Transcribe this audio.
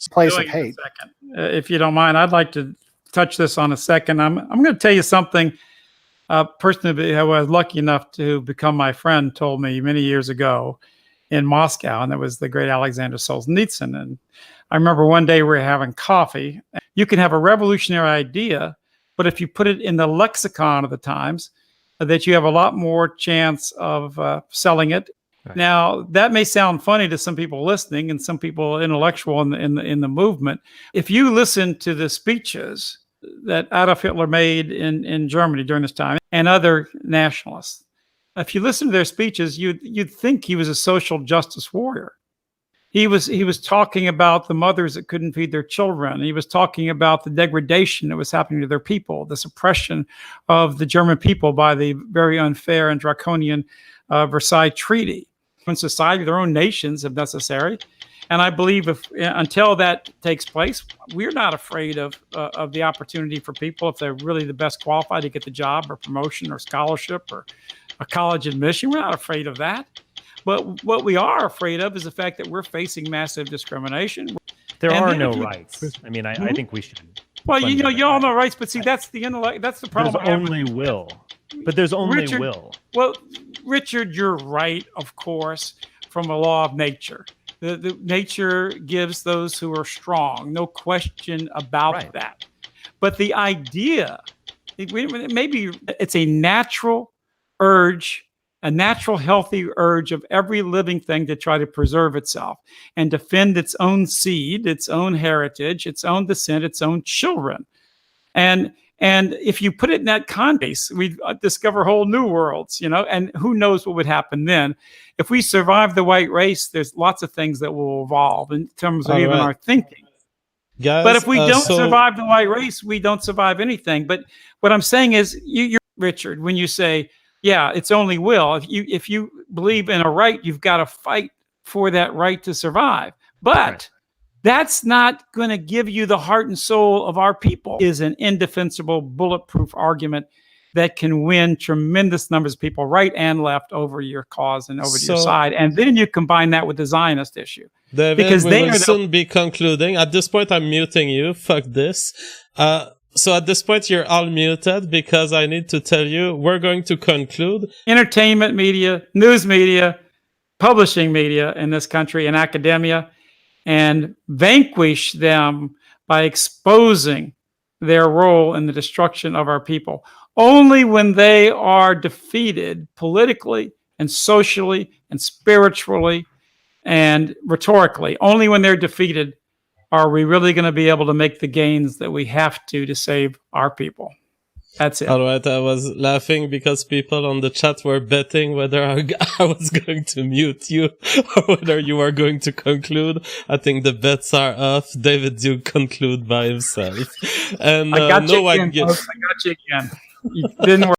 place of hate. If you don't mind, I'd like to touch this on a second. I'm going to tell you something. A person who I was lucky enough to become my friend told me many years ago in Moscow, and that was the great Alexander Solzhenitsyn. And I remember one day we were having coffee. You can have a revolutionary idea, but if you put it in the lexicon of the times, that you have a lot more chance of selling it. Right. Now, that may sound funny to some people listening and some people intellectual in the movement. If you listen to the speeches that Adolf Hitler made in Germany during this time and other nationalists, if you listen to their speeches, you'd think he was a social justice warrior. He was talking about the mothers that couldn't feed their children. He was talking about the degradation that was happening to their people, the suppression of the German people by the very unfair and draconian Versailles Treaty. In society, their own nations, if necessary. And I believe until that takes place, we're not afraid of the opportunity for people, if they're really the best qualified, to get the job or promotion or scholarship or a college admission. We're not afraid of that. But what we are afraid of is the fact that we're facing massive discrimination. There are no rights. I mean, I think we should. Well, you all know rights, but see, that's the intellect. That's the problem. There's only will. But there's only will. Well, Richard, you're right, of course, from a law of nature. The nature gives those who are strong, no question about that. But the idea, maybe it's a natural urge, a natural healthy urge of every living thing to try to preserve itself and defend its own seed, its own heritage, its own descent, its own children. And if you put it in that context, we discover whole new worlds, and who knows what would happen then. If we survive the white race, there's lots of things that will evolve in terms of our thinking. Guys, but if we don't survive the white race, we don't survive anything. But what I'm saying is, you're Richard, when you say, yeah, it's only will. If you believe in a right, you've got to fight for that right to survive. But that's not going to give you the heart and soul of our people. It is an indefensible, bulletproof argument that can win tremendous numbers of people, right and left, over your cause and over to your side. And then you combine that with the Zionist issue. David, because we will soon be concluding. At this point, I'm muting you. Fuck this. So at this point, you're all muted because I need to tell you, we're going to conclude. Entertainment media, news media, publishing media in this country, and academia, and vanquish them by exposing their role in the destruction of our people. Only when they are defeated politically and socially and spiritually and rhetorically, only when they're defeated are we really going to be able to make the gains that we have to save our people. That's it. All right, I was laughing because people on the chat were betting whether I was going to mute you or whether you are going to conclude. I think the bets are off. David Duke conclude by himself. And I got you again. I got you again. It didn't work.